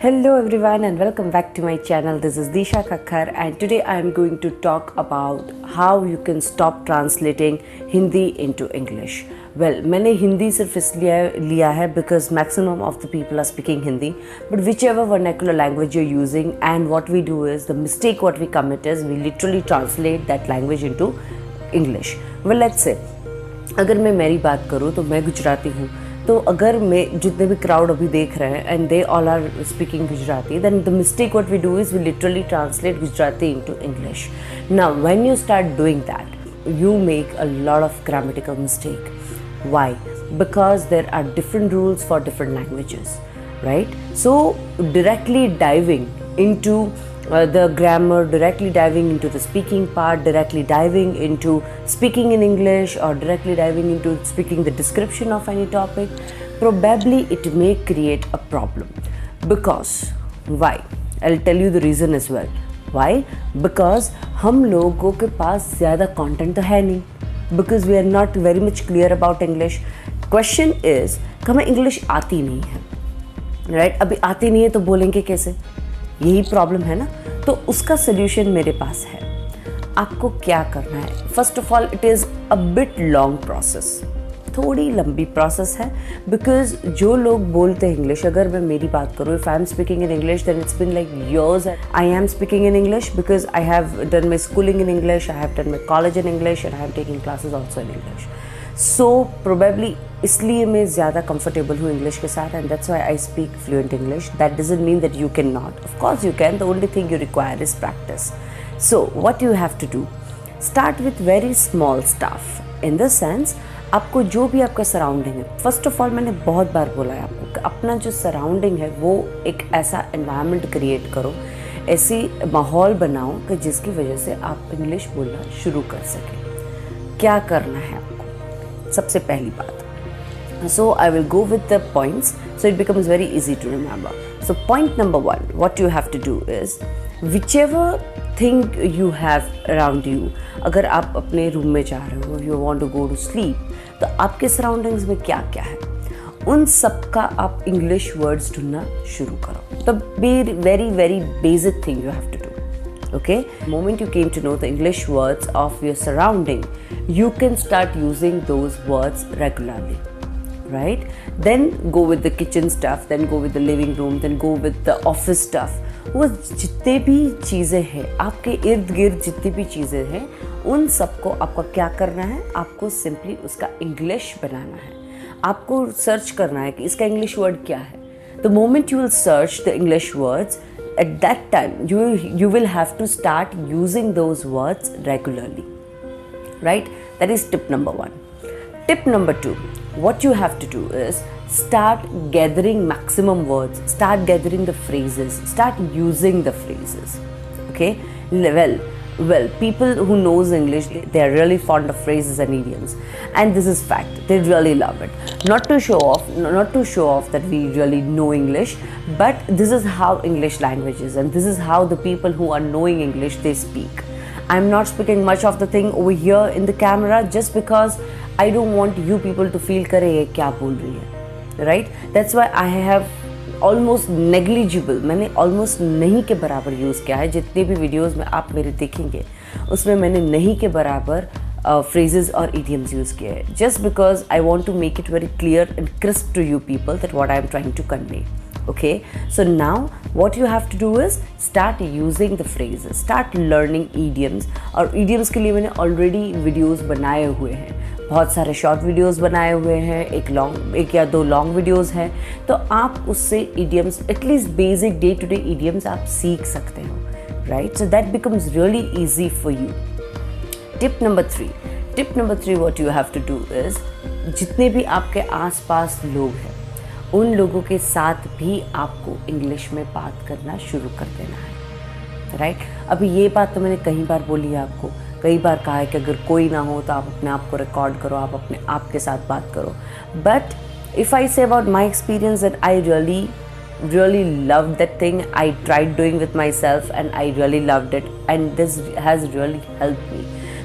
Hello everyone and welcome back to my channel. This is Disha Kakkar and today I am going to talk about how you can stop translating Hindi into English. Well, मैंने हिंदी सिर्फ इसलिए लिया है because maximum of the people are speaking Hindi, but whichever vernacular language you're using, and what we do is the mistake what we commit is we literally translate that language into English. Well, let's say अगर मैं मेरी बात करूँ तो मैं गुजराती हूँ, तो अगर मैं जितने भी क्राउड अभी देख रहे हैं and they all are speaking Gujarati, then the mistake what we do is we literally translate Gujarati into English. Now when you start doing that you make a lot of grammatical mistake. Why? Because there are different rules for different languages, right? So directly diving into the grammar, directly diving into the speaking part, directly diving into speaking in English, or directly diving into speaking the description of any topic, probably it may create a problem. Because why? I'll tell you the reason as well. Why? Because हम लोगों के पास ज़्यादा content तो है नहीं, because we are not very much clear about English. Question is कि हमें English आती नहीं है, right? अभी आती नहीं है तो बोलेंगे कैसे? यही प्रॉब्लम है ना. तो उसका सोल्यूशन मेरे पास है. आपको क्या करना है? First of all it is a bit long process, थोड़ी लंबी प्रोसेस है. बिकॉज जो लोग बोलते हैं इंग्लिश, अगर मैं मेरी बात करूँ, if I am speaking in English then it's been like years I am speaking in English because I have done my schooling in English, I have done my college in English and I am taking classes also in English. So probably इसलिए मैं ज़्यादा comfortable हूँ English के साथ, and that's why I speak fluent English. That doesn't mean that you can not. Of course you can. The only thing you require is practice. So what you have to do, start with very small stuff. In the sense, आपको जो भी आपका surrounding है, first of all मैंने बहुत बार बोला है आपको कि अपना जो सराउंडिंग है वो एक ऐसा एनवायरनमेंट क्रिएट करो, ऐसी माहौल बनाओ कि जिसकी वजह से आप इंग्लिश बोलना शुरू कर सकें. क्या करना है आपको? सबसे पहली बात, so I will go with the points so it becomes very easy to remember. So point number 1, what you have to do is whichever thing you have around you, अगर आप अपने रूम में जा रहे हो, you want to go to sleep, तो आपके surroundings में क्या क्या है, उन सब का आप इंग्लिश वर्ड्स ढूंढना शुरू करो. तो very very basic thing you have to do. Okay, the moment you came to know the English words of your surrounding, you can start using those words regularly, right? Then go with the kitchen stuff, then go with the living room, then go with the office stuff. वो जितने भी चीज़ें हैं आपके इर्द गिर्द, जितनी भी चीज़ें हैं, उन सबको आपको क्या करना है, आपको सिंपली उसका इंग्लिश बनाना है. आपको सर्च करना है कि इसका इंग्लिश वर्ड क्या है. The moment you will search the English words, at that time you will have to start using those words regularly, right? That is tip number 1. Tip number 2, what you have to do is start gathering maximum words, start gathering the phrases, start using the phrases. Okay, well, people who knows English, they are really fond of phrases and idioms, and this is fact, they really love it. Not to show off that we really know English, but this is how English language is, and this is how the people who are knowing English, they speak. I'm not speaking much of the thing over here in the camera just because I don't want you people to feel करे ये क्या बोल रही है, right? That's why I have almost negligible, मैंने almost नहीं के बराबर यूज़ किया है. जितने भी वीडियोज़ में आप मेरे देखेंगे उसमें मैंने नहीं के बराबर phrases और idioms यूज़ किए हैं, just because I want to make it very clear and crisp to you people that what I am trying to convey. Okay, so now what you have to do is start using the phrases, start learning idioms. और idioms के लिए मैंने already videos बनाए हुए हैं, बहुत सारे short videos बनाए हुए हैं, एक या दो लॉन्ग वीडियोस हैं. तो आप उससे idioms, at least basic day to day idioms आप सीख सकते हो, right? So that becomes really easy for you. Tip number 3, what you have to do is, जितने भी आपके आसपास लोग हैं उन लोगों के साथ भी आपको इंग्लिश में बात करना शुरू कर देना है, राइट? अभी ये बात तो मैंने कई बार बोली है आपको, कई बार कहा है कि अगर कोई ना हो तो आप अपने आप को रिकॉर्ड करो, आप अपने आप के साथ बात करो. But if I say about my experience that I really loved that thing. I tried doing with myself and I really loved it, and this has really helped me.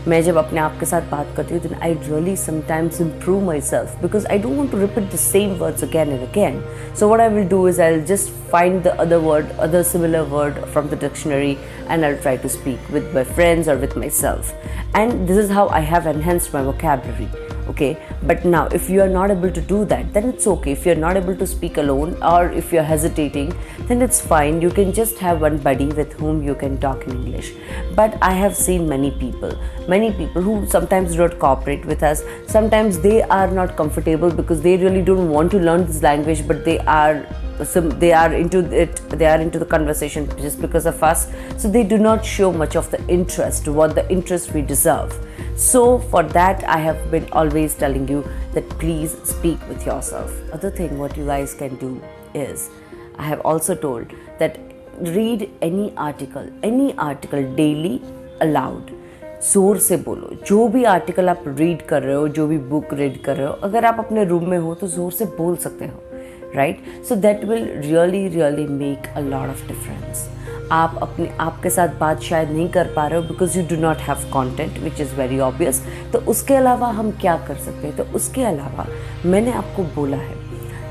मैं जब अपने आप के साथ बात करती हूँ, then I really sometimes improve myself because I don't want to repeat the same words again and again. So what I will do is I'll just find the other similar word from the dictionary, and I'll try to speak with my friends or with myself. And this is how I have enhanced my vocabulary. Okay, but now if you are not able to do that, then it's okay. If you're not able to speak alone, or if you're hesitating, then it's fine. You can just have one buddy with whom you can talk in English. But I have seen many people who sometimes do not cooperate with us. Sometimes they are not comfortable because they really don't want to learn this language, but they are into it, they are into the conversation just because of us. So they do not show much of the interest, what the interest we deserve. So for that, I have been always telling you that please speak with yourself. Other thing what you guys can do is, I have also told that read any article daily aloud. जोर से बोलो, जो भी article आप read कर रहे हो, जो भी बुक रीड कर रहे हो, अगर आप अपने रूम में हो तो ज़ोर से बोल सकते हो, right? So that will really make a lot of difference. आप अपने आप के साथ बात शायद नहीं कर पा रहे हो because you do not have content which is very obvious. तो उसके अलावा हम क्या कर सकते हैं? तो उसके अलावा मैंने आपको बोला है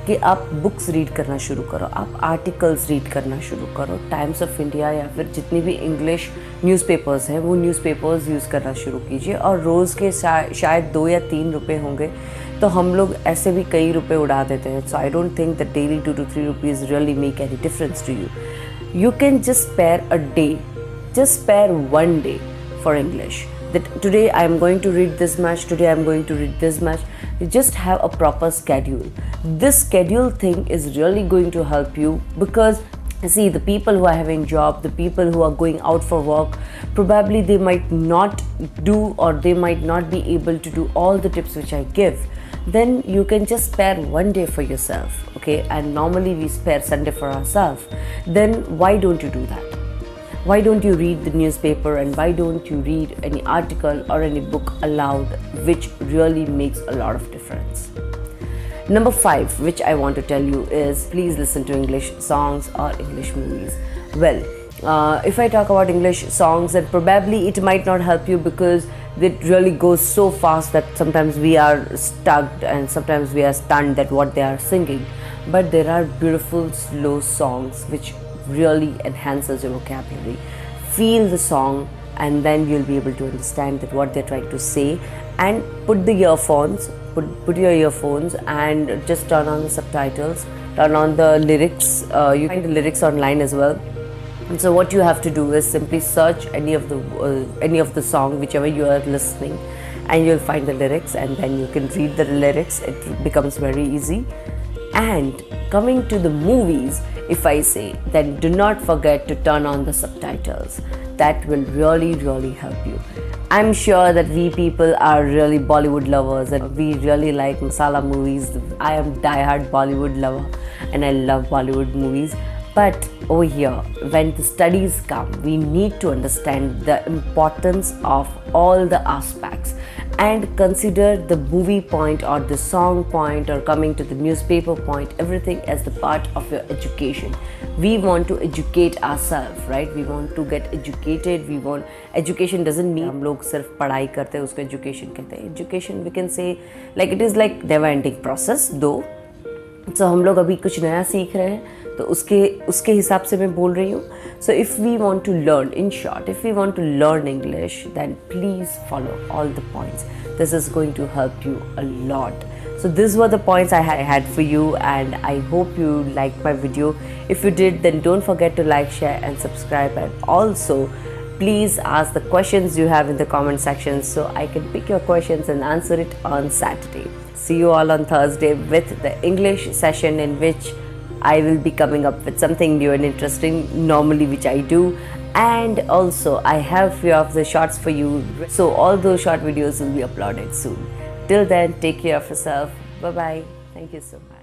कि आप बुक्स रीड करना शुरू करो, आप आर्टिकल्स रीड करना शुरू करो. टाइम्स ऑफ इंडिया या फिर जितनी भी इंग्लिश न्यूज़पेपर्स हैं वो न्यूज़पेपर्स यूज़ करना शुरू कीजिए. और रोज़ के शायद 2 या 3 रुपये होंगे, तो हम लोग ऐसे भी कई रुपए उड़ा देते हैं. So I don't think that daily 2 to 3 rupees really make any difference to you. You can just spare a day, just spare one day for English. That today I am going to read this much, today I am going to read this much. You just have a proper schedule. This schedule thing is really going to help you because see, the people who are having job, the people who are going out for work, probably they might not do or they might not be able to do all the tips which I give. Then you can just spare one day for yourself, okay? And normally we spare Sunday for ourselves. Then why don't you do that? Why don't you read the newspaper, and why don't you read any article or any book aloud, which really makes a lot of difference. Number 5, which I want to tell you is, please listen to English songs or English movies. Well, if I talk about English songs, then probably it might not help you because it really goes so fast that sometimes we are stuck and sometimes we are stunned that what they are singing. But there are beautiful slow songs which really enhances your vocabulary. Feel the song and then you'll be able to understand that what they're trying to say. And put the earphones, put your earphones and just turn on the subtitles, turn on the lyrics. You find the lyrics online as well. And so what you have to do is simply search any of the song whichever you are listening, and you'll find the lyrics, and then you can read the lyrics. It becomes very easy. And coming to the movies, if I say, then do not forget to turn on the subtitles. That will really help you. I'm sure that we people are really Bollywood lovers and we really like masala movies. I am die-hard Bollywood lover and I love Bollywood movies. But over here, when the studies come, we need to understand the importance of all the aspects and consider the movie point or the song point or coming to the newspaper point, everything as the part of your education. We want to educate ourselves, right? We want to get educated. We want education doesn't mean हम लोग सिर्फ पढ़ाई करते हैं उसको education कहते हैं. Education we can say like it is like never ending process though. So हम लोग अभी कुछ नया सीख रहे हैं तो उसके हिसाब से मैं बोल रही हूँ. So if we want to learn, in short, if we want to learn English, then please follow all the points. This is going to help you a lot. So these were the points I had for you, and I hope you liked my video. If you did, then don't forget to like, share and subscribe, and also please ask the questions you have in the comment section so I can pick your questions and answer it on Saturday. See you all on Thursday with the English session, in which I will be coming up with something new and interesting, normally which I do. And also I have few of the shorts for you, so all those short videos will be uploaded soon. Till then, take care of yourself. Bye bye. Thank you so much.